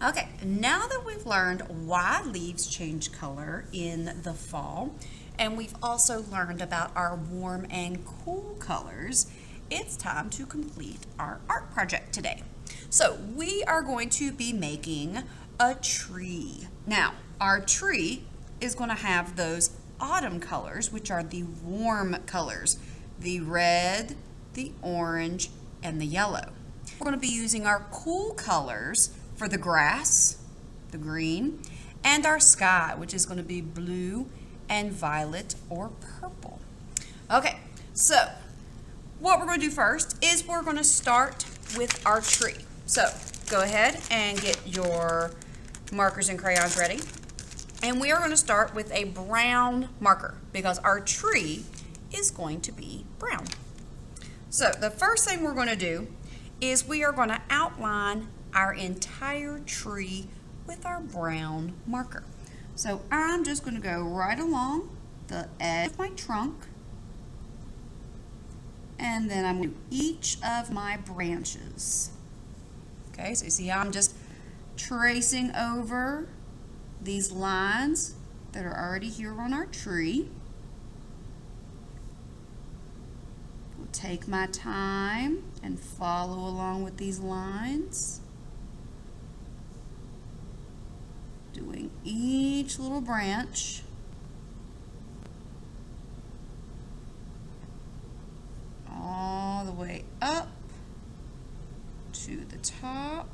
Okay, now that we've learned why leaves change color in the fall, and we've also learned about our warm and cool colors, it's time to complete our art project today. So we are going to be making a tree. Now, our tree is going to have those autumn colors, which are the warm colors, the red, the orange, and the yellow. We're going to be using our cool colors for the grass, the green, and our sky, which is going to be blue and violet or purple. Okay, so what we're going to do first is we're going to start with our tree. So go ahead and get your markers and crayons ready. And we are going to start with a brown marker because our tree is going to be brown. So the first thing we're going to do is we are going to outline our entire tree with our brown marker. So I'm just going to go right along the edge of my trunk, and then I'm going to do each of my branches. Okay, so you see how I'm just tracing over these lines that are already here on our tree. We'll take my time and follow along with these lines, doing each little branch. All the way up to the top.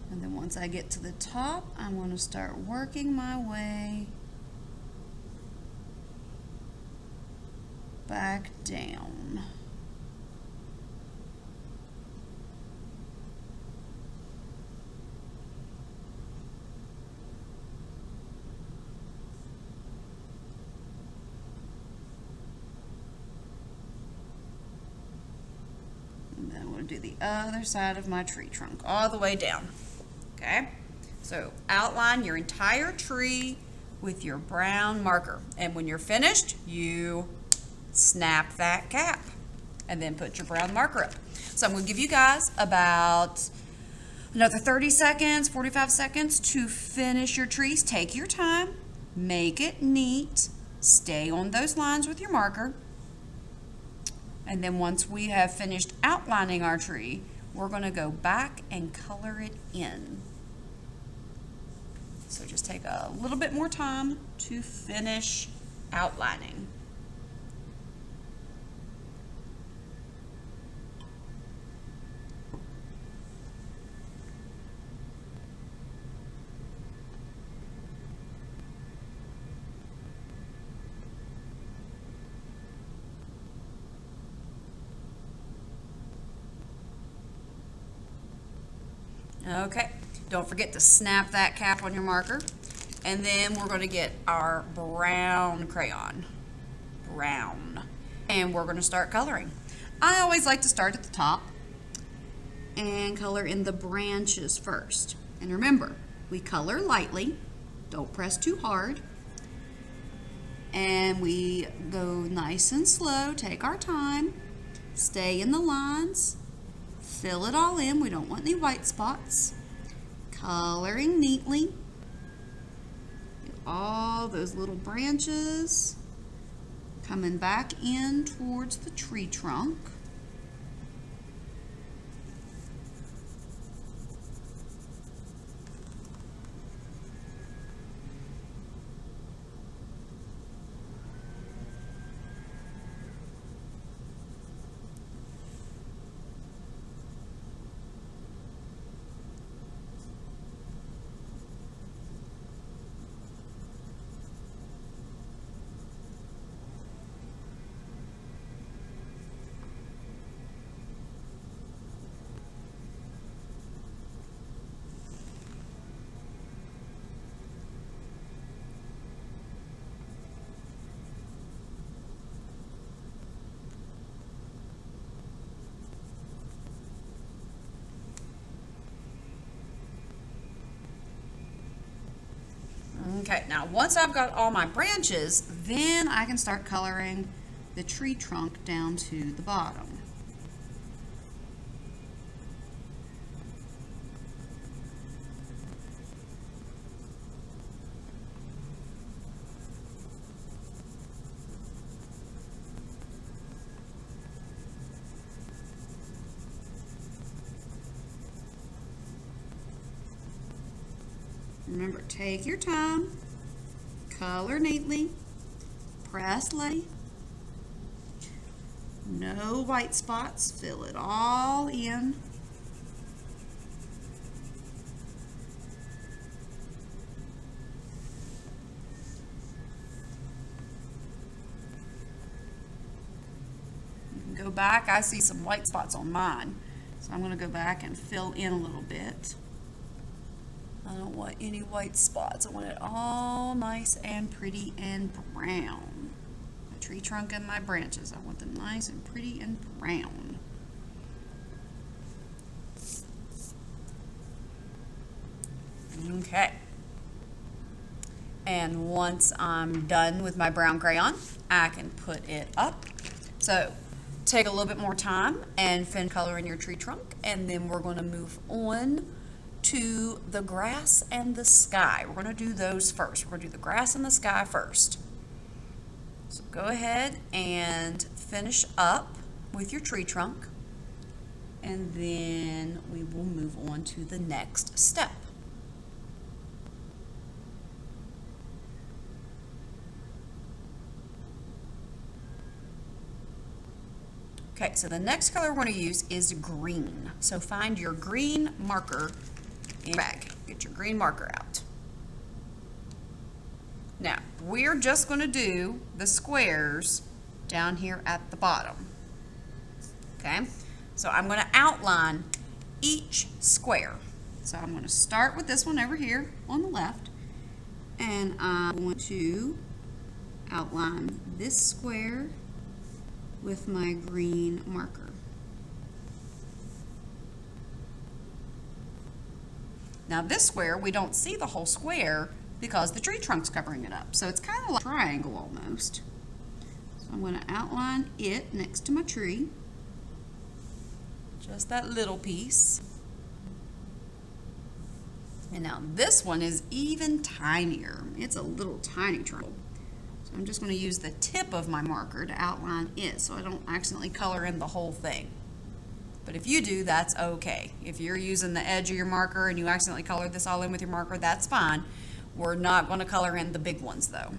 And then once I get to the top, I'm going to start working my way back down. And then I'm going to do the other side of my tree trunk all the way down. Okay, so outline your entire tree with your brown marker. And when you're finished, you snap that cap and then put your brown marker up. So I'm going to give you guys about another 30 seconds, 45 seconds to finish your trees. Take your time, make it neat, stay on those lines with your marker. And then once we have finished outlining our tree, we're going to go back and color it in. So just take a little bit more time to finish outlining. Okay, don't forget to snap that cap on your marker. And then we're going to get our brown crayon. Brown. And we're going to start coloring. I always like to start at the top and color in the branches first. And remember, we color lightly. Don't press too hard. And we go nice and slow. Take our time. Stay in the lines. Fill it all in. We don't want any white spots. Coloring neatly. Get all those little branches coming back in towards the tree trunk. Okay, now once I've got all my branches, then I can start coloring the tree trunk down to the bottom. Remember, take your time, color neatly, press lightly, no white spots, fill it all in. You can go back, I see some white spots on mine, so I'm going to go back and fill in a little bit. I don't want any white spots. I want it all nice and pretty and brown. My tree trunk and my branches, I want them nice and pretty and brown. Okay. And once I'm done with my brown crayon, I can put it up. So take a little bit more time and finish coloring your tree trunk, and then we're going to move on to the grass and the sky. We're going to do those first. We're going to do the grass and the sky first. So go ahead and finish up with your tree trunk, and then we will move on to the next step. Okay, so the next color we're going to use is green. So find your green marker in your bag. Get your green marker out. Now, we're just going to do the squares down here at the bottom. Okay, so I'm going to outline each square. So I'm going to start with this one over here on the left, and I'm going to outline this square with my green marker. Now this square, we don't see the whole square because the tree trunk's covering it up. So it's kind of like a triangle almost. So I'm going to outline it next to my tree. Just that little piece. And now this one is even tinier. It's a little tiny triangle. So I'm just going to use the tip of my marker to outline it so I don't accidentally color in the whole thing. But if you do, that's okay. If you're using the edge of your marker and you accidentally colored this all in with your marker, that's fine. We're not going to color in the big ones though.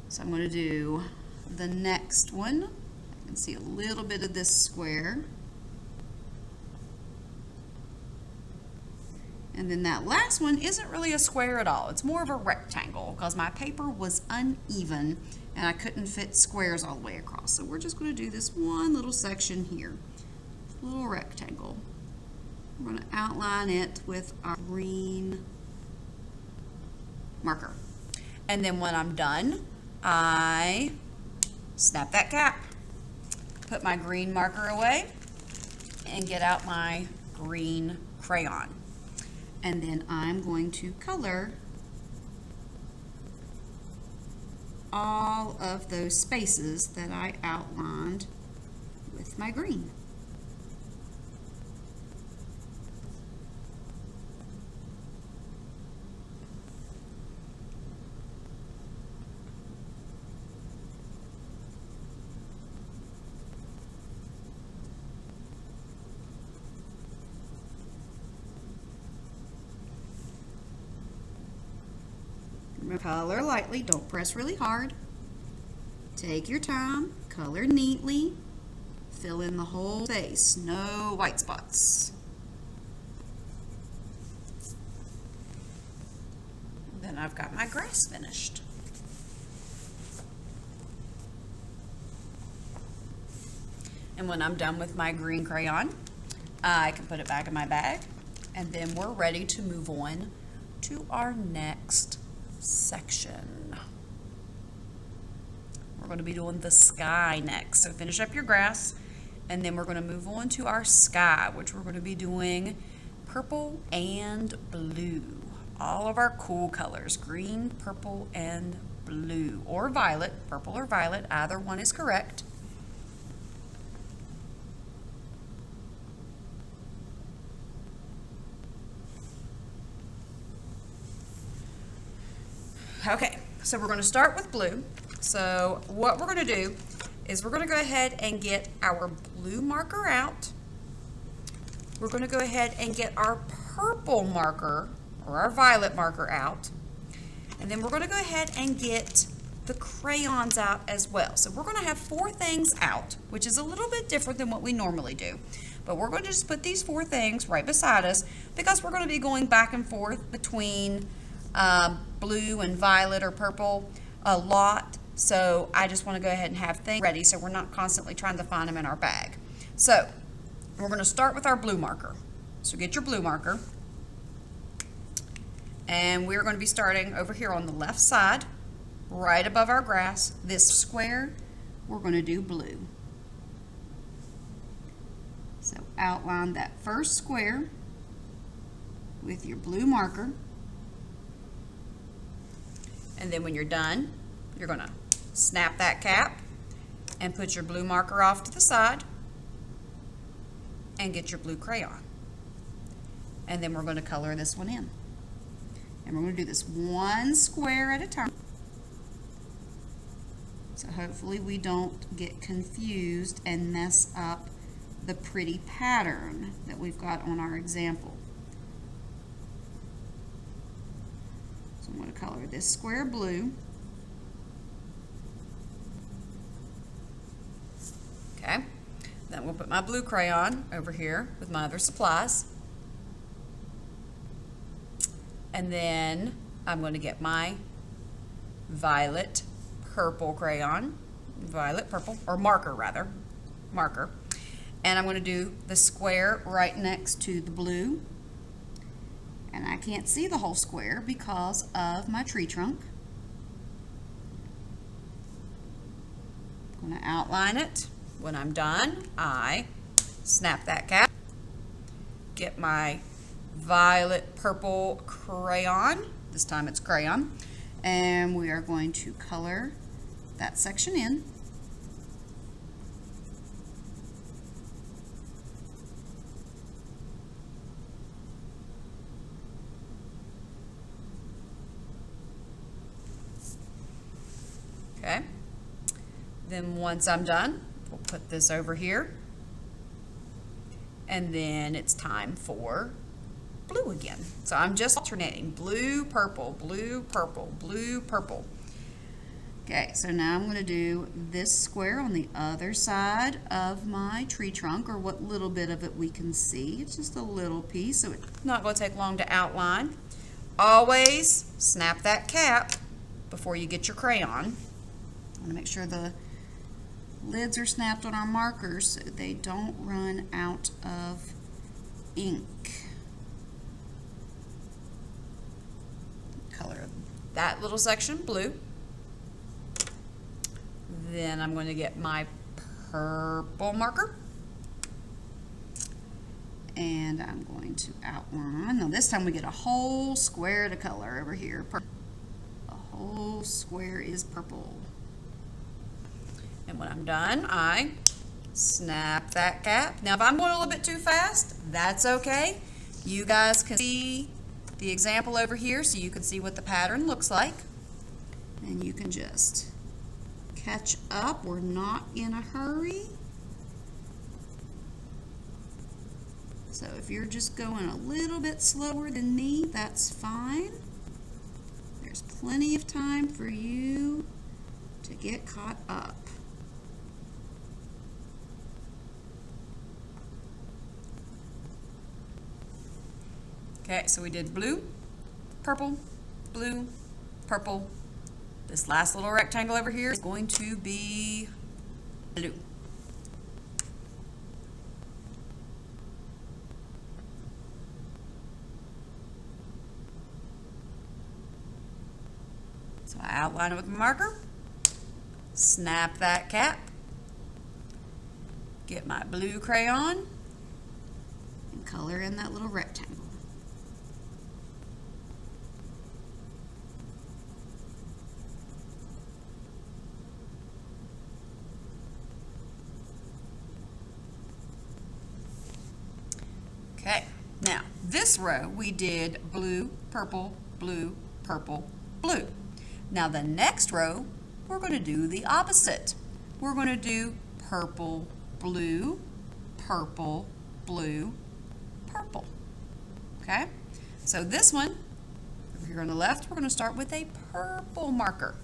So I'm going to do the next one. I can see a little bit of this square. And then that last one isn't really a square at all. It's more of a rectangle because my paper was uneven and I couldn't fit squares all the way across. So we're just going to do this one little section here. Little rectangle. We're going to outline it with our green marker. And then when I'm done, I snap that cap, put my green marker away, and get out my green crayon. And then I'm going to color all of those spaces that I outlined with my green. Color lightly, don't press really hard. Take your time, color neatly, fill in the whole face, no white spots. Then I've got my grass finished. And when I'm done with my green crayon, I can put it back in my bag, and then we're ready to move on to our next section. We're going to be doing the sky next. So finish up your grass, and then we're going to move on to our sky, which we're going to be doing purple and blue. all of our cool colors, green, purple, and blue, or violet, purple or violet, either one is correct. Okay, so we're going to start with blue. So what we're going to do is we're going to go ahead and get our blue marker out. We're going to go ahead and get our purple marker or our violet marker out. And then we're going to go ahead and get the crayons out as well. So we're going to have 4 things out, which is a little bit different than what we normally do. But we're going to just put these 4 things right beside us because we're going to be going back and forth between blue and violet or purple a lot. So I just want to go ahead and have things ready so we're not constantly trying to find them in our bag. So we're going to start with our blue marker. So get your blue marker. And we're going to be starting over here on the left side, right above our grass. This square, we're going to do blue. So outline that first square with your blue marker. And then when you're done, you're going to snap that cap and put your blue marker off to the side and get your blue crayon. And then we're going to color this one in. And we're going to do this one square at a time. So hopefully we don't get confused and mess up the pretty pattern that we've got on our example. So I'm going to color this square blue. Okay, then we'll put my blue crayon over here with my other supplies. And then I'm going to get my violet purple crayon, violet purple, or marker rather, marker. And I'm going to do the square right next to the blue. And I can't see the whole square because of my tree trunk. I'm going to outline it. When I'm done, I snap that cap, get my violet purple crayon, this time it's crayon, and we are going to color that section in. Okay, then once I'm done, we'll put this over here, and then it's time for blue again. So I'm just alternating blue, purple, blue, purple, blue, purple. Okay, so now I'm going to do this square on the other side of my tree trunk, or what little bit of it we can see. It's just a little piece, so it's not going to take long to outline. Always snap that cap before you get your crayon. I want to make sure the lids are snapped on our markers so they don't run out of ink. Color that little section blue. Then I'm going to get my purple marker and I'm going to outline. Now this time we get a whole square to color over here. A whole square is purple. And when I'm done, I snap that cap. Now if I'm going a little bit too fast, that's okay. You guys can see the example over here so you can see what the pattern looks like. And you can just catch up. We're not in a hurry. So if you're just going a little bit slower than me, that's fine. There's plenty of time for you to get caught up. Okay, so we did blue, purple, blue, purple. This last little rectangle over here is going to be blue. So I outline it with my marker, snap that cap, get my blue crayon, and color in that little rectangle. this row, we did blue, purple, blue, purple, blue. Now the next row, we're going to do the opposite. We're going to do purple, blue, purple, blue, purple. Okay? So this one, over here on the left, we're going to start with a purple marker.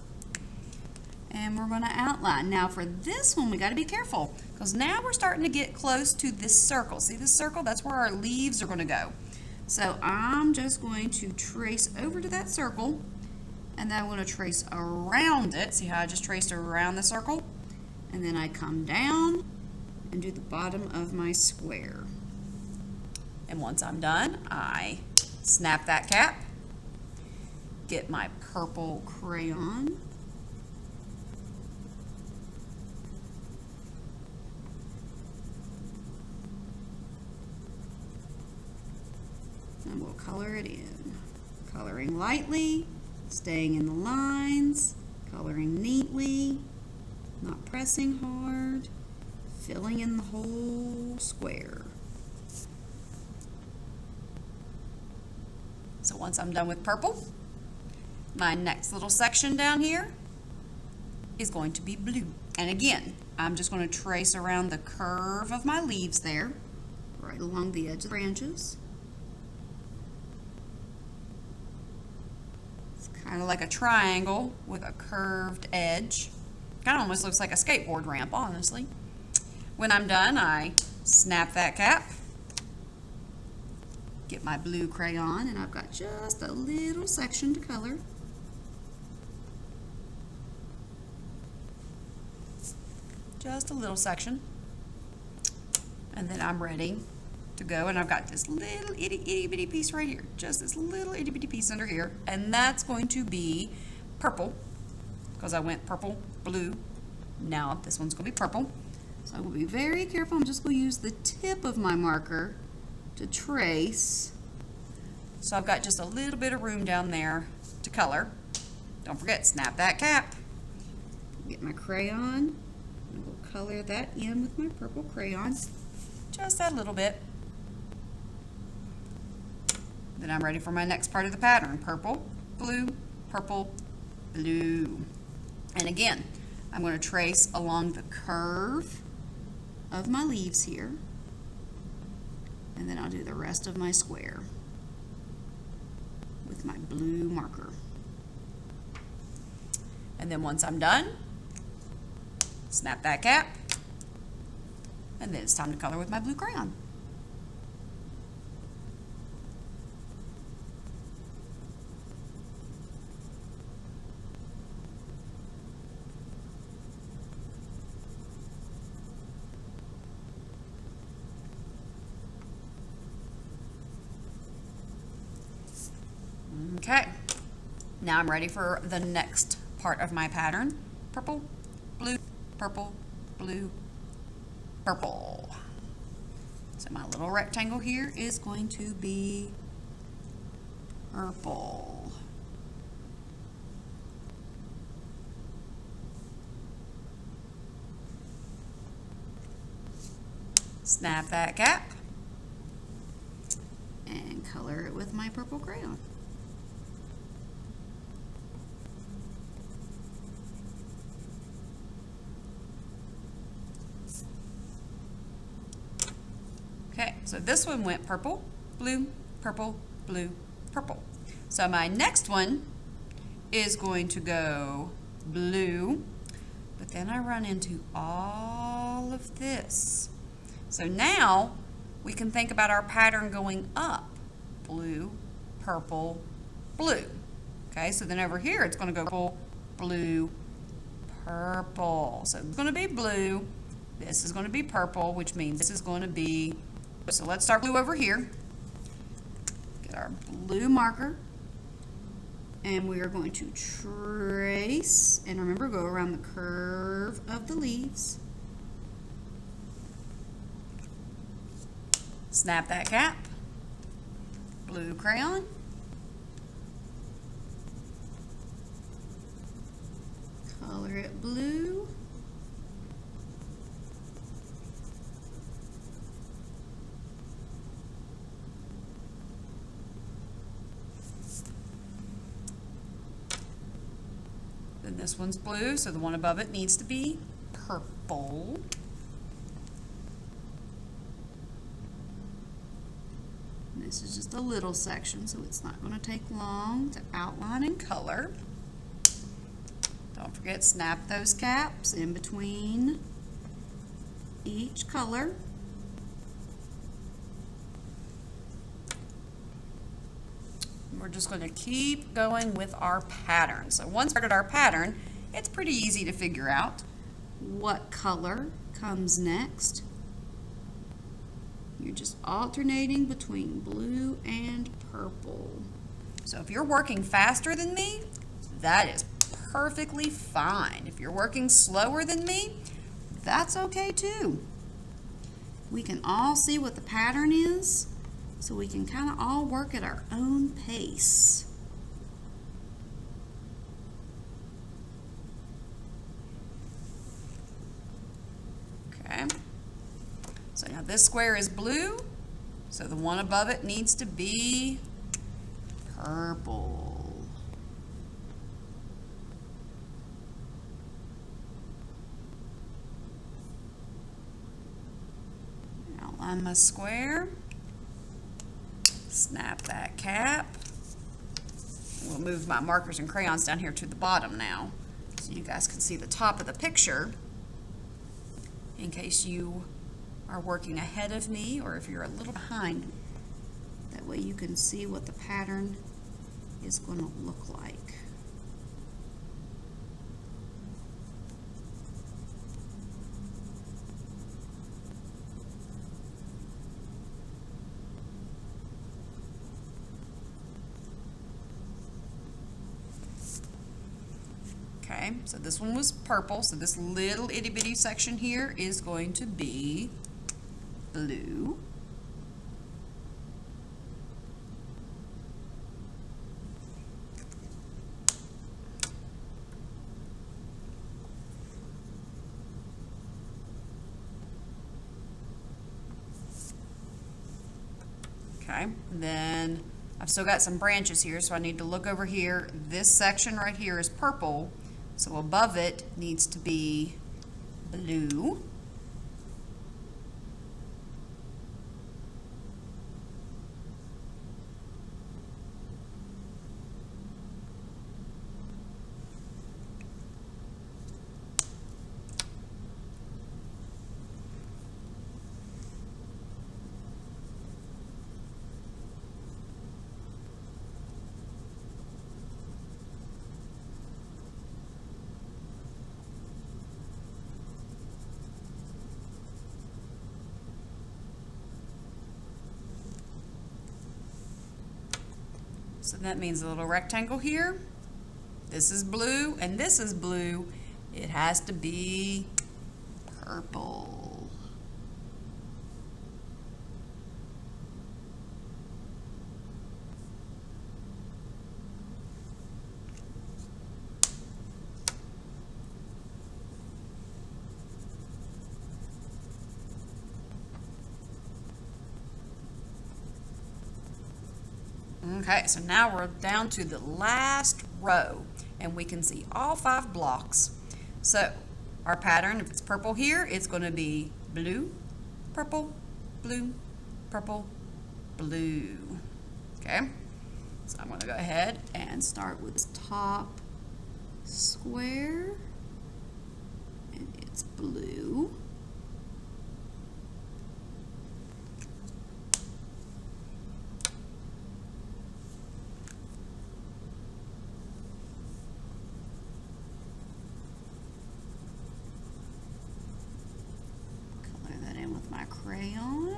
And we're going to outline. Now for this one, we got to be careful because now we're starting to get close to this circle. See this circle? That's where our leaves are going to go. So I'm just going to trace over to that circle, and then I'm going to trace around it. See how I just traced around the circle? And then I come down and do the bottom of my square. And once I'm done, I snap that cap, get my purple crayon, and we'll color it in. Coloring lightly, staying in the lines, coloring neatly, not pressing hard, filling in the whole square. So once I'm done with purple, my next little section down here is going to be blue. And again, I'm just going to trace around the curve of my leaves there, right along the edge of the branches. Kind of like a triangle with a curved edge. Kind of almost looks like a skateboard ramp, honestly. When I'm done, I snap that cap, get my blue crayon, and I've got just a little section to color. Just a little section. And then I'm ready to go, and I've got this little itty bitty piece right here, just this little itty bitty piece under here, and that's going to be purple because I went purple, blue. Now this one's going to be purple, so I will be very careful. I'm just going to use the tip of my marker to trace, so I've got just a little bit of room down there to color. Don't forget, snap that cap, get my crayon, and we'll color that in with my purple crayon, just that little bit. Then I'm ready for my next part of the pattern. Purple, blue, purple, blue. And again, I'm going to trace along the curve of my leaves here. And then I'll do the rest of my square with my blue marker. And then once I'm done, snap that cap. And then it's time to color with my blue crayon. Okay, now I'm ready for the next part of my pattern. Purple, blue, purple, blue, purple. So my little rectangle here is going to be purple. Snap that cap and color it with my purple crayon. Okay, so this one went purple, blue, purple, blue, purple. So my next one is going to go blue, but then I run into all of this. So now we can think about our pattern going up. Blue, purple, blue. Okay, so then over here it's going to go purple, blue, purple. So it's going to be blue. This is going to be purple, which means this is going to be, so let's start blue over here. Get our blue marker. And we are going to trace, and remember, go around the curve of the leaves. Snap that cap. Blue crayon. Color it blue. Then this one's blue, so the one above it needs to be purple. And this is just a little section, so it's not going to take long to outline and color. Don't forget, snap those caps in between each color. We're just going to keep going with our pattern. So once we started our pattern, it's pretty easy to figure out what color comes next. You're just alternating between blue and purple. So if you're working faster than me, that is perfectly fine. If you're working slower than me, that's okay too. We can all see what the pattern is, so we can kind of all work at our own pace. Okay. So now this square is blue, so the one above it needs to be purple. Outline my square, snap that cap. We'll move my markers and crayons down here to the bottom now, so you guys can see the top of the picture in case you are working ahead of me or if you're a little behind. That way you can see what the pattern is going to look like. Okay, so this one was purple, so this little itty bitty section here is going to be blue. Okay, then I've still got some branches here, so I need to look over here. This section right here is purple, so above it needs to be blue. So that means a little rectangle here. This is blue and this is blue. It has to be purple. Okay, so now we're down to the last row and we can see all 5 blocks. So our pattern, if it's purple here, it's going to be blue, purple, blue, purple, blue. Okay, so I'm going to go ahead and start with this top square, and it's blue. My crayon.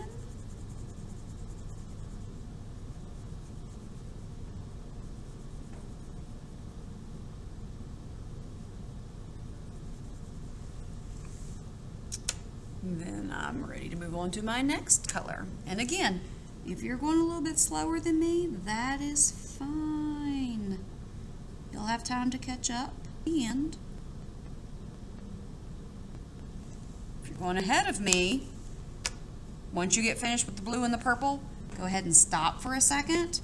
Then I'm ready to move on to my next color. And again, if you're going a little bit slower than me, that is fine. You'll have time to catch up. And if you're going ahead of me, once you get finished with the blue and the purple, go ahead and stop for a second,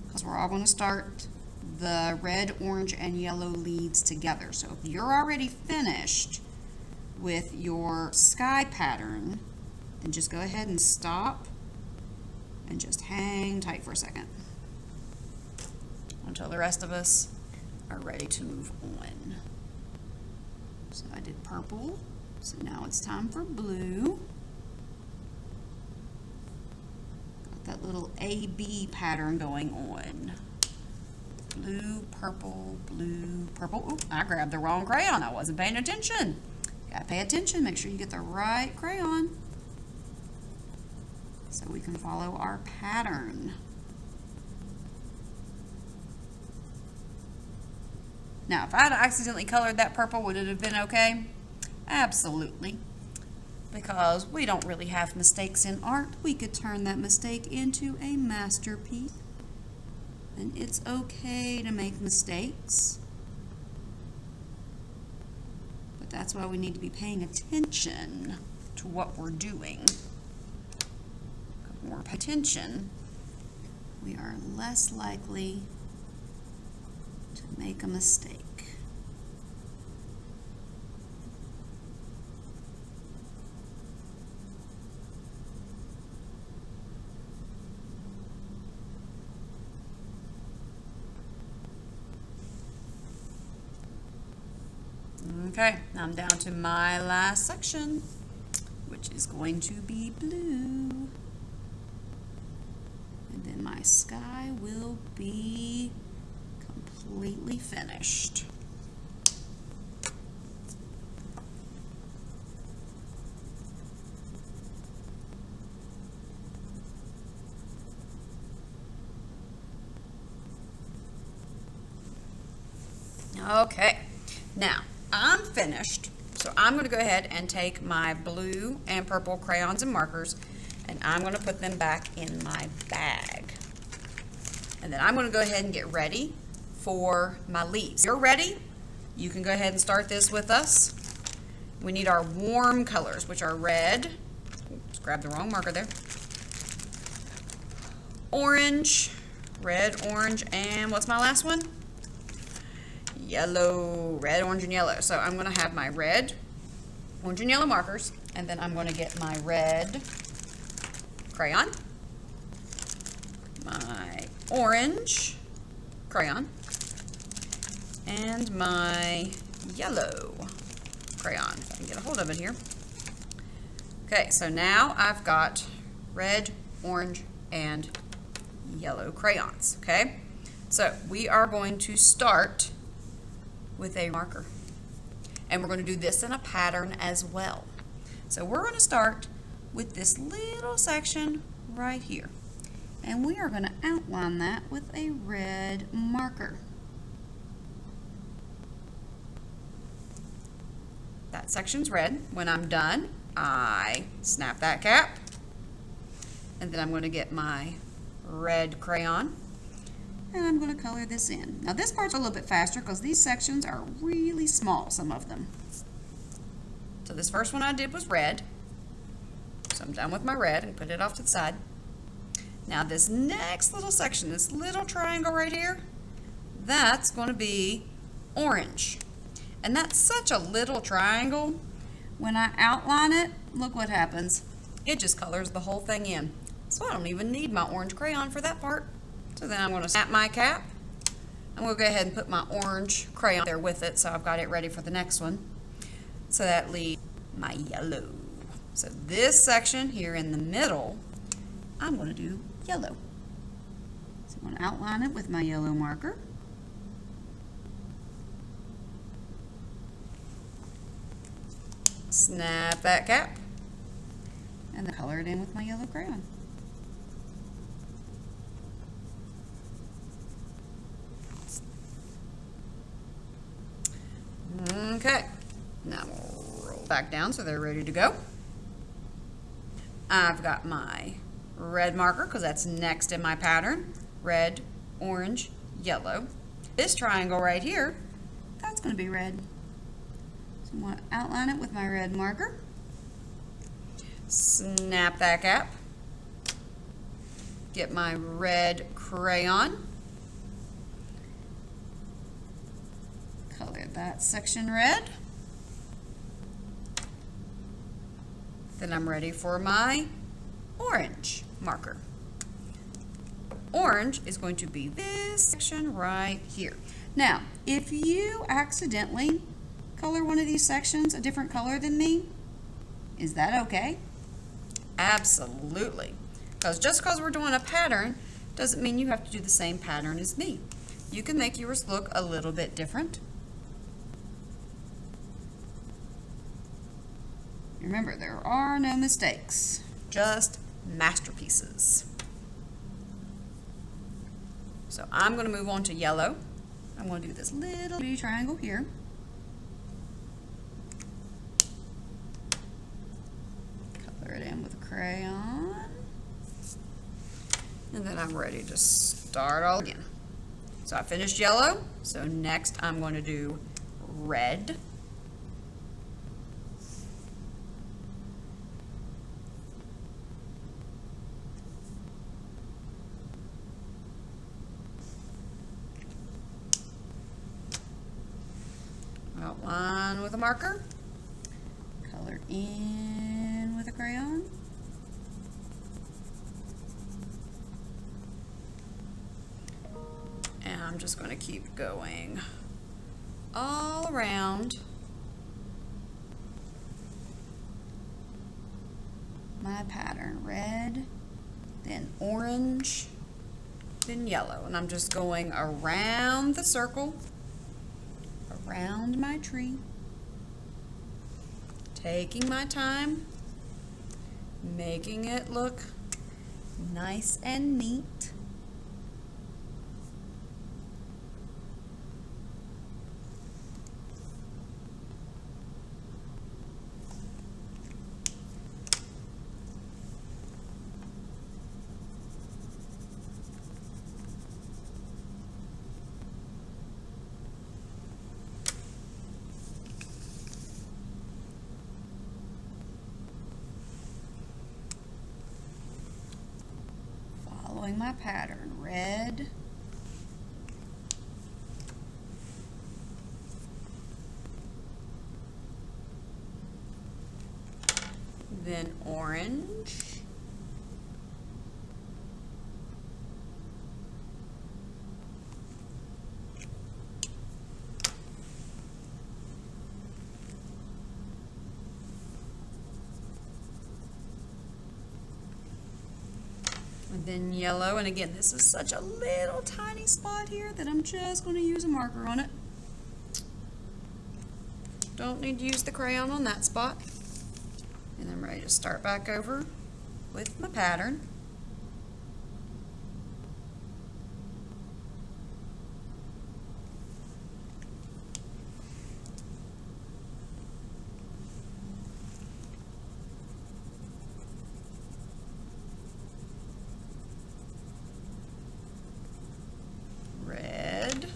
because we're all going to start the red, orange, and yellow leaves together. So if you're already finished with your sky pattern, then just go ahead and stop and just hang tight for a second until the rest of us are ready to move on. So I did purple, so now it's time for blue. Got that little A-B pattern going on. Blue, purple, blue, purple. Ooh, I grabbed the wrong crayon. I wasn't paying attention. Gotta pay attention, make sure you get the right crayon so we can follow our pattern. Now, if I had accidentally colored that purple, would it have been okay? Absolutely. Because we don't really have mistakes in art. We could turn that mistake into a masterpiece. And it's okay to make mistakes. But that's why we need to be paying attention to what we're doing. The more attention, we are less likely to make a mistake. Okay, now I'm down to my last section, which is going to be blue. And then my sky will be completely finished. Okay, now I'm finished, so I'm going to go ahead and take my blue and purple crayons and markers, and I'm going to put them back in my bag. And then I'm going to go ahead and get ready for my leaves. If you're ready, you can go ahead and start this with us. We need our warm colors, which are red. Just grab the wrong marker there. Orange, red, orange, and what's my last one? Yellow, red, orange, and yellow. So I'm going to have my red, orange, and yellow markers, and then I'm going to get my red crayon, my orange crayon, and my yellow crayon. If I can get a hold of it here. Okay, so now I've got red, orange, and yellow crayons, okay? So we are going to start with a marker. And we're going to do this in a pattern as well. So we're going to start with this little section right here. And we are going to outline that with a red marker. That section's red. When I'm done, I snap that cap. And then I'm going to get my red crayon. And I'm going to color this in. Now this part's a little bit faster because these sections are really small, some of them. So this first one I did was red. So I'm done with my red and put it off to the side. Now this next little section, this little triangle right here, that's going to be orange. And that's such a little triangle. When I outline it, look what happens. It just colors the whole thing in. So I don't even need my orange crayon for that part. So then I'm going to snap my cap. I'm going to go ahead and put my orange crayon there with it so I've got it ready for the next one. So that leaves my yellow. So this section here in the middle, I'm going to do yellow. So I'm going to outline it with my yellow marker. Snap that cap. And then color it in with my yellow crayon. Okay, now we'll roll back down so they're ready to go. I've got my red marker because that's next in my pattern. Red, orange, yellow. This triangle right here, that's going to be red. So I'm going to outline it with my red marker. Snap that cap. Get my red crayon. get that section red. Then I'm ready for my orange marker. Orange is going to be this section right here. Now, if you accidentally color one of these sections a different color than me, is that okay? Absolutely. Because just because we're doing a pattern doesn't mean you have to do the same pattern as me. You can make yours look a little bit different. Remember, there are no mistakes, just masterpieces. So I'm going to move on to yellow. I'm going to do this little bitty triangle here. Color it in with a crayon. And then I'm ready to start all again. So I finished yellow, so next I'm going to do red. Outline with a marker, color in with a crayon. And I'm just going to keep going all around my pattern. Red, then orange, then yellow. And I'm just going around the circle, around my tree, taking my time, making it look nice and neat. Following my pattern, red, then orange, and then yellow. And again, this is such a little tiny spot here that I'm just going to use a marker on it. Don't need to use the crayon on that spot. And I'm ready to start back over with my pattern. Red.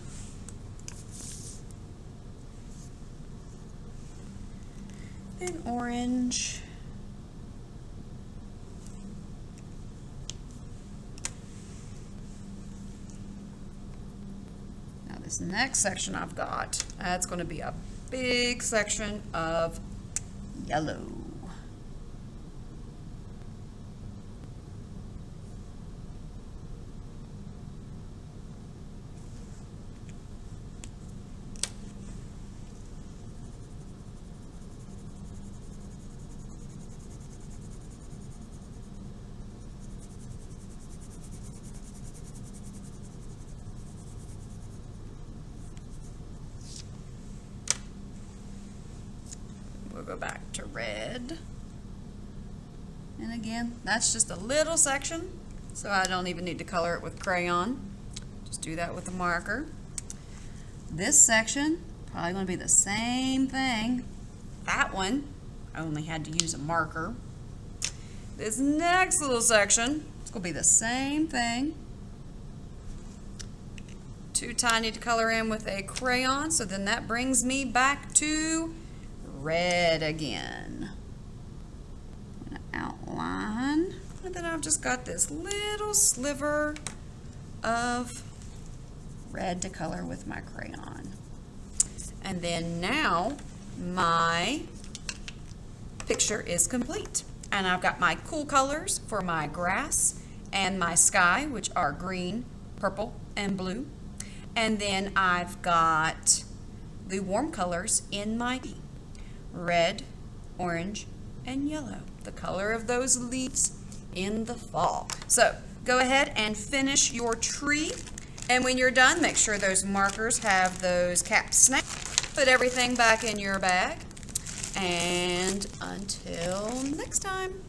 Then orange. Now this next section I've got, that's going to be a big section of yellow. We'll go back to red. And again, that's just a little section, so I don't even need to color it with crayon. Just do that with a marker. This section, probably going to be the same thing. That one, I only had to use a marker. This next little section, it's going to be the same thing. Too tiny to color in with a crayon, so then that brings me back to red again. I'm going to outline, and then I've just got this little sliver of red to color with my crayon. And then now my picture is complete. And I've got my cool colors for my grass and my sky, which are green, purple, and blue. And then I've got the warm colors in my tree: red, orange, and yellow, the color of those leaves in the fall. So go ahead and finish your tree. And when you're done, make sure those markers have those caps snapped. Put everything back in your bag. And until next time.